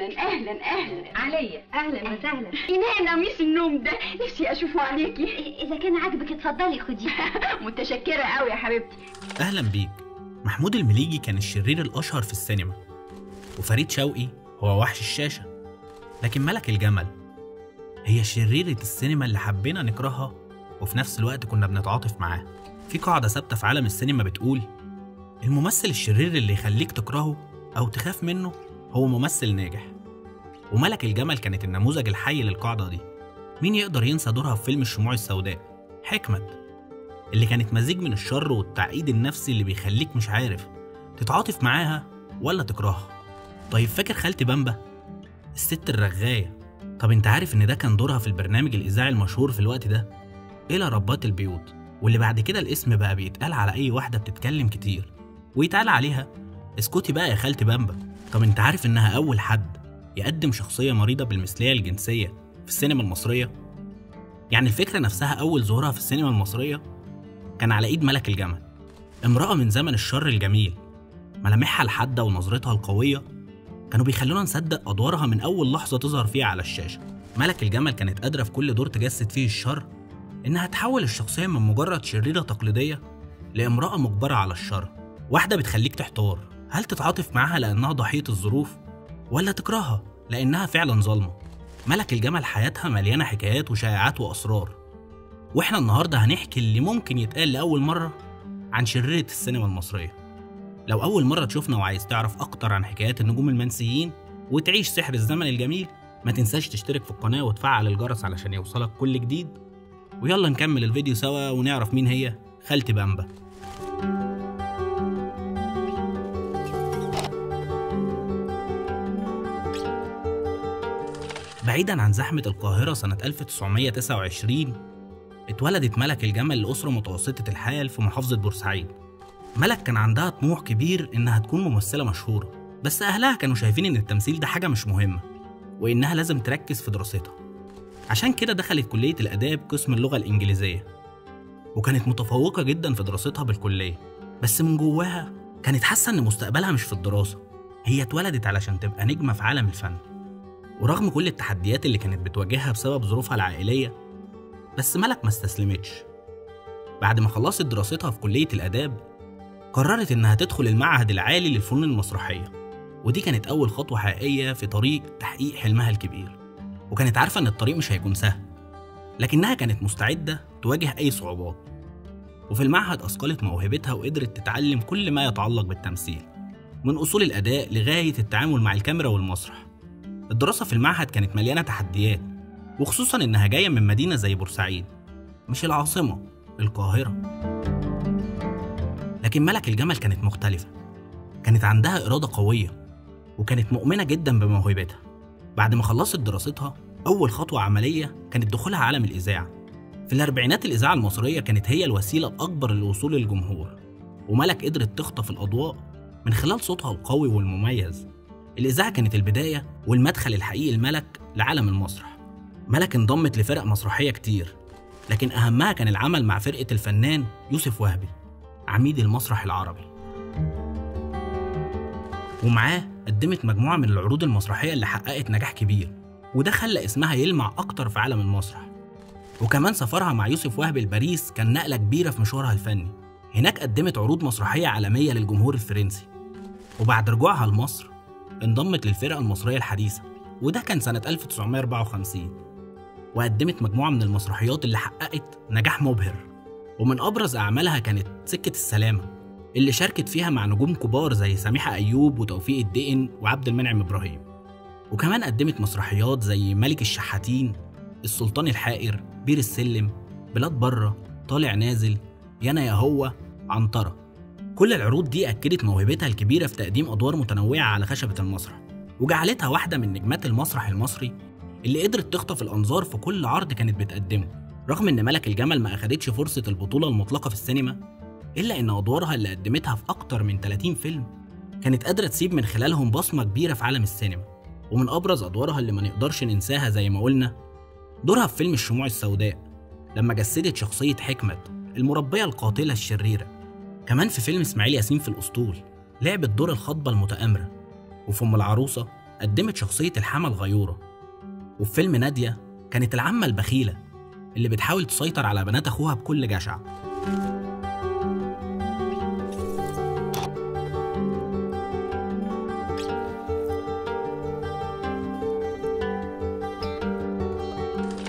اهلا اهلا اهلا عليا اهلا وسهلا. ينام قميص النوم ده نفسي اشوفه عليكي. اذا كان عاجبك اتفضلي خديه. متشكره قوي يا حبيبتي. اهلا بيك. محمود المليجي كان الشرير الاشهر في السينما، وفريد شوقي هو وحش الشاشه، لكن ملك الجمل هي شريرة السينما اللي حبينا نكرهها وفي نفس الوقت كنا بنتعاطف معاها. في قاعدة ثابتة في عالم السينما بتقول الممثل الشرير اللي يخليك تكرهه أو تخاف منه هو ممثل ناجح، وملك الجمل كانت النموذج الحي للقاعدة دي. مين يقدر ينسى دورها في فيلم الشموع السوداء؟ حكمت اللي كانت مزيج من الشر والتعقيد النفسي اللي بيخليك مش عارف تتعاطف معاها ولا تكرهها. طيب فاكر خالتي بامبا؟ الست الرغاية. طب انت عارف ان ده كان دورها في البرنامج الإذاعي المشهور في الوقت ده إلى ربات البيوت، واللي بعد كده الاسم بقى بيتقال على أي واحدة بتتكلم كتير ويتقال عليها اسكتي بقى يا خالتي بامبا. طب انت عارف انها أول حد يقدم شخصية مريضة بالمثلية الجنسية في السينما المصرية؟ يعني الفكرة نفسها أول ظهورها في السينما المصرية كان على إيد ملك الجمل، امرأة من زمن الشر الجميل، ملامحها الحادة ونظرتها القوية كانوا بيخلونا نصدق أدوارها من أول لحظة تظهر فيها على الشاشة. ملك الجمل كانت قادرة في كل دور تجسد فيه الشر إنها تحول الشخصية من مجرد شريرة تقليدية لامرأة مجبرة على الشر، واحدة بتخليك تحتار هل تتعاطف معاها لأنها ضحية الظروف ولا تكرهها لأنها فعلا ظالمة. ملك الجمل حياتها مليانة حكايات وشائعات وأسرار، وإحنا النهاردة هنحكي اللي ممكن يتقال لأول مرة عن شريرة السينما المصرية. لو أول مرة تشوفنا وعايز تعرف أكتر عن حكايات النجوم المنسيين وتعيش سحر الزمن الجميل، ما تنساش تشترك في القناة وتفعل الجرس علشان يوصلك كل جديد. ويلا نكمل الفيديو سوا ونعرف مين هي خالتي بامبا. بعيدا عن زحمة القاهرة سنة 1929 اتولدت ملك الجمل لأسرة متوسطة الحال في محافظة بورسعيد. ملك كان عندها طموح كبير إنها تكون ممثلة مشهورة، بس أهلها كانوا شايفين إن التمثيل ده حاجة مش مهمة وإنها لازم تركز في دراستها. عشان كده دخلت كلية الآداب قسم اللغة الإنجليزية، وكانت متفوقة جدا في دراستها بالكلية، بس من جواها كانت حاسة إن مستقبلها مش في الدراسة، هي اتولدت علشان تبقى نجمة في عالم الفن. ورغم كل التحديات اللي كانت بتواجهها بسبب ظروفها العائلية، بس ملك ما استسلمتش. بعد ما خلصت دراستها في كلية الآداب قررت إنها تدخل المعهد العالي للفنون المسرحية، ودي كانت أول خطوة حقيقية في طريق تحقيق حلمها الكبير. وكانت عارفة إن الطريق مش هيكون سهل، لكنها كانت مستعدة تواجه أي صعوبات. وفي المعهد أثقلت موهبتها وقدرت تتعلم كل ما يتعلق بالتمثيل، من أصول الأداء لغاية التعامل مع الكاميرا والمسرح. الدراسة في المعهد كانت مليانة تحديات، وخصوصا إنها جاية من مدينة زي بورسعيد، مش العاصمة القاهرة. لكن ملك الجمل كانت مختلفة، كانت عندها إرادة قوية وكانت مؤمنة جدا بموهبتها. بعد ما خلصت دراستها أول خطوة عملية كانت دخولها عالم الإذاعة. في الأربعينات الإذاعة المصرية كانت هي الوسيلة الأكبر للوصول للجمهور، وملك قدرت تخطف الأضواء من خلال صوتها القوي والمميز. الإذاعة كانت البداية والمدخل الحقيقي لملك لعالم المسرح. ملك انضمت لفرق مسرحية كتير، لكن أهمها كان العمل مع فرقة الفنان يوسف وهبي عميد المسرح العربي، ومعاه قدمت مجموعة من العروض المسرحية اللي حققت نجاح كبير، وده خلى اسمها يلمع أكتر في عالم المسرح. وكمان سفرها مع يوسف وهبي لباريس كان نقلة كبيرة في مشوارها الفني، هناك قدمت عروض مسرحية عالمية للجمهور الفرنسي. وبعد رجوعها لمصر انضمت للفرقة المصرية الحديثة، وده كان سنة 1954، وقدمت مجموعة من المسرحيات اللي حققت نجاح مبهر. ومن أبرز أعمالها كانت سكة السلامة اللي شاركت فيها مع نجوم كبار زي سميحة أيوب وتوفيق الدقن وعبد المنعم إبراهيم. وكمان قدمت مسرحيات زي ملك الشحاتين، السلطان الحائر، بير السلم، بلاد بره، طالع نازل، يانا يا هو، عنترة. كل العروض دي أكدت موهبتها الكبيرة في تقديم أدوار متنوعة على خشبة المسرح، وجعلتها واحدة من نجمات المسرح المصري اللي قدرت تخطف الأنظار في كل عرض كانت بتقدمه. رغم إن ملك الجمل ما أخدتش فرصة البطولة المطلقة في السينما، إلا إن أدوارها اللي قدمتها في أكتر من 30 فيلم كانت قادرة تسيب من خلالهم بصمة كبيرة في عالم السينما. ومن أبرز أدوارها اللي ما نقدرش ننساها زي ما قلنا دورها في فيلم الشموع السوداء لما جسدت شخصية حكمت المربية القاتلة الشريرة. كمان في فيلم إسماعيل ياسين في الأسطول لعبت دور الخطبة المتآمرة. وفي أم العروسة قدمت شخصية الحامة الغيورة، وفي فيلم نادية كانت العمة البخيلة اللي بتحاول تسيطر على بنات أخوها بكل جشع.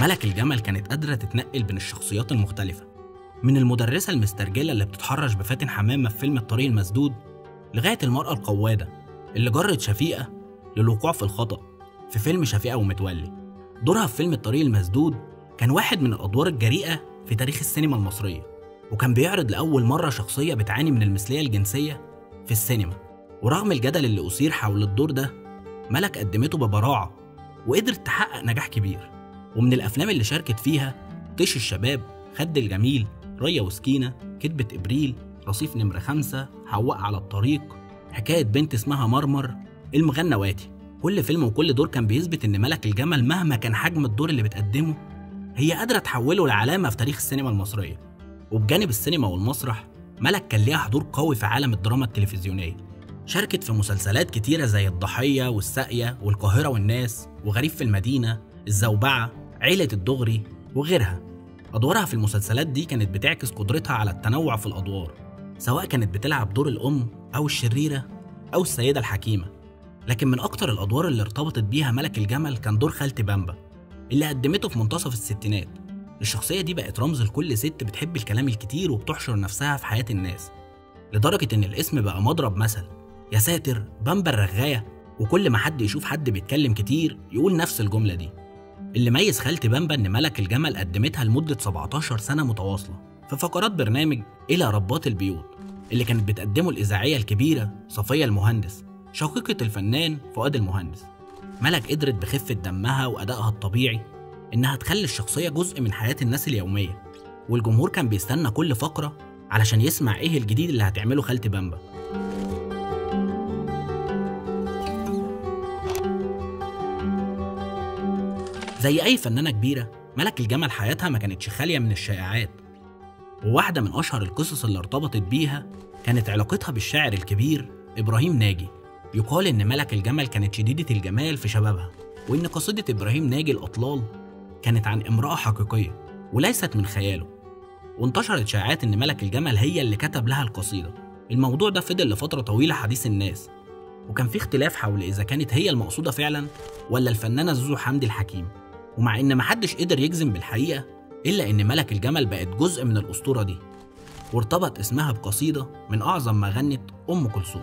ملك الجمل كانت قادرة تتنقل بين الشخصيات المختلفة، من المدرسة المسترجلة اللي بتتحرش بفاتن حمامة في فيلم الطريق المسدود، لغاية المرأة القوادة اللي جرت شفيقة للوقوع في الخطأ في فيلم شفيقة ومتولي. دورها في فيلم الطريق المسدود كان واحد من الأدوار الجريئة في تاريخ السينما المصرية، وكان بيعرض لأول مرة شخصية بتعاني من المثلية الجنسية في السينما. ورغم الجدل اللي أثير حول الدور ده، ملك قدمته ببراعة وقدرت تحقق نجاح كبير. ومن الأفلام اللي شاركت فيها طيش الشباب، خد الجميل، ريا وسكينة، كدبة إبريل، رصيف نمرة 5، حواء على الطريق، حكاية بنت اسمها مرمر، المغنواتي. كل فيلم وكل دور كان بيثبت إن ملك الجمل مهما كان حجم الدور اللي بتقدمه هي قادرة تحوله لعلامة في تاريخ السينما المصرية. وبجانب السينما والمسرح، ملك كان ليها حضور قوي في عالم الدراما التلفزيونية. شاركت في مسلسلات كتيرة زي الضحية والساقية والقاهرة والناس وغريب في المدينة، الزوبعة، عيلة الدغري وغيرها. أدوارها في المسلسلات دي كانت بتعكس قدرتها على التنوع في الأدوار، سواء كانت بتلعب دور الأم أو الشريرة أو السيدة الحكيمة. لكن من أكتر الأدوار اللي ارتبطت بيها ملك الجمل كان دور خالتي بامبا اللي قدمته في منتصف الستينات. الشخصية دي بقت رمز لكل ست بتحب الكلام الكتير وبتحشر نفسها في حياة الناس، لدرجة إن الاسم بقى مضرب مثل، يا ساتر بامبا الرغاية. وكل ما حد يشوف حد بيتكلم كتير يقول نفس الجملة دي. اللي ميز خالتي بامبا إن ملك الجمل قدمتها لمدة 17 سنة متواصلة في فقرات برنامج إلى ربات البيوت اللي كانت بتقدمه الإذاعية الكبيرة صفية المهندس، شقيقة الفنان فؤاد المهندس. ملك قدرت بخفة دمها وأدائها الطبيعي إنها تخلي الشخصية جزء من حياة الناس اليومية، والجمهور كان بيستنى كل فقرة علشان يسمع إيه الجديد اللي هتعمله خالتي بامبا. زي أي فنانة كبيرة، ملك الجمل حياتها ما كانتش خالية من الشائعات، وواحدة من أشهر القصص اللي ارتبطت بيها كانت علاقتها بالشاعر الكبير إبراهيم ناجي. يقال إن ملك الجمل كانت شديدة الجمال في شبابها، وإن قصيدة إبراهيم ناجي الأطلال كانت عن امرأة حقيقية وليست من خياله. وانتشرت شائعات إن ملك الجمل هي اللي كتب لها القصيدة. الموضوع ده فضل لفترة طويلة حديث الناس، وكان في اختلاف حول إذا كانت هي المقصودة فعلا ولا الفنانة زوزو حمدي الحكيم. ومع إن محدش قدر يجزم بالحقيقة، إلا إن ملك الجمل بقت جزء من الأسطورة دي، وارتبط اسمها بقصيدة من أعظم ما غنت أم كلثوم.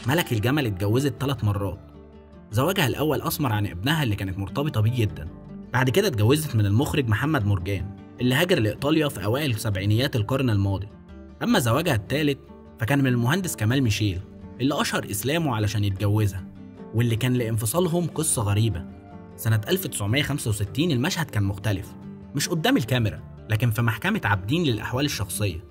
ملك الجمل اتجوزت 3 مرات. زواجها الأول أثمر عن ابنها اللي كانت مرتبطة بيه جدا. بعد كده اتجوزت من المخرج محمد مرجان اللي هاجر لإيطاليا في أوائل سبعينيات القرن الماضي. أما زواجها الثالث فكان من المهندس كمال ميشيل اللي أشهر إسلامه علشان يتجوزها، واللي كان لانفصالهم قصة غريبة. سنة 1965 المشهد كان مختلف، مش قدام الكاميرا لكن في محكمة عابدين للأحوال الشخصية.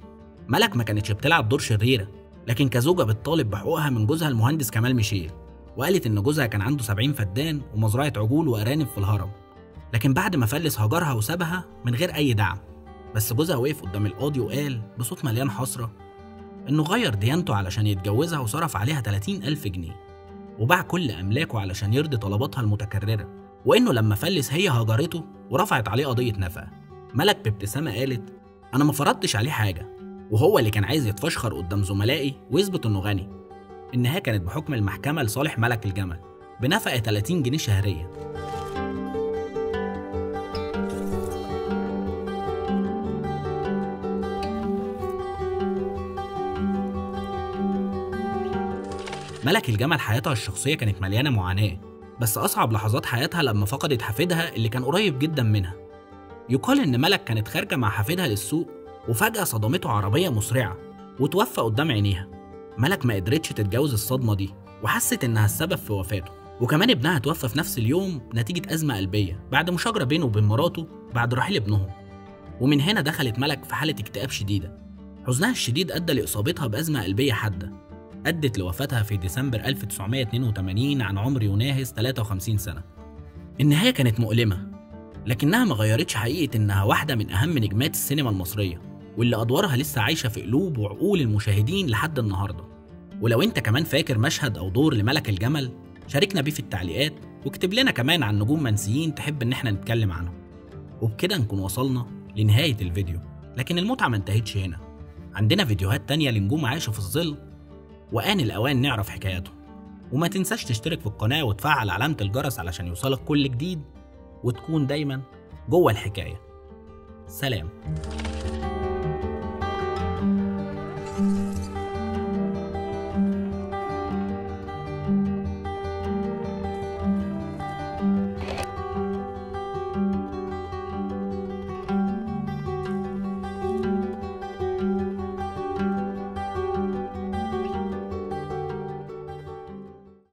ملك ما كانتش بتلعب دور شريرة، لكن كزوجة بتطالب بحقوقها من جوزها المهندس كمال ميشيل، وقالت إن جوزها كان عنده 70 فدان ومزرعة عجول وأرانب في الهرم. لكن بعد ما فلس هجرها وسابها من غير أي دعم. بس جوزها وقف قدام القاضي وقال بصوت مليان حسرة إنه غير ديانته علشان يتجوزها وصرف عليها 30,000 جنيه، وباع كل أملاكه علشان يرضي طلباتها المتكررة، وإنه لما فلس هي هجرته ورفعت عليه قضية نفقة. ملك بابتسامة قالت أنا ما فرضتش عليه حاجة، وهو اللي كان عايز يتفشخر قدام زملائي ويثبت إنه غني. النهاية كانت بحكم المحكمة لصالح ملك الجمل بنفقة 30 جنيه شهريا. ملك الجمل حياتها الشخصية كانت مليانة معاناة، بس أصعب لحظات حياتها لما فقدت حفيدها اللي كان قريب جدا منها. يقال إن ملك كانت خارجة مع حفيدها للسوق وفجأة صدمته عربية مسرعة وتوفى قدام عينيها. ملك ما قدرتش تتجاوز الصدمة دي وحست إنها السبب في وفاته، وكمان ابنها توفى في نفس اليوم نتيجة أزمة قلبية بعد مشاجرة بينه وبين مراته بعد رحيل ابنهم. ومن هنا دخلت ملك في حالة اكتئاب شديدة. حزنها الشديد أدى لإصابتها بأزمة قلبية حادة، أدت لوفاتها في ديسمبر 1982 عن عمر يناهز 53 سنة. النهاية كانت مؤلمة، لكنها ما غيرتش حقيقة إنها واحدة من أهم نجمات السينما المصرية، واللي أدوارها لسه عايشة في قلوب وعقول المشاهدين لحد النهاردة. ولو أنت كمان فاكر مشهد أو دور لملك الجمل، شاركنا بيه في التعليقات، واكتب لنا كمان عن نجوم منسيين تحب إن احنا نتكلم عنهم. وبكده نكون وصلنا لنهاية الفيديو، لكن المتعة ما انتهتش هنا. عندنا فيديوهات تانية لنجوم عاشوا في الظل، وآن الأوان نعرف حكاياتهم. وما تنساش تشترك في القناة وتفعل علامة الجرس علشان يوصلك كل جديد، وتكون دايما جوه الحكاية. سلام.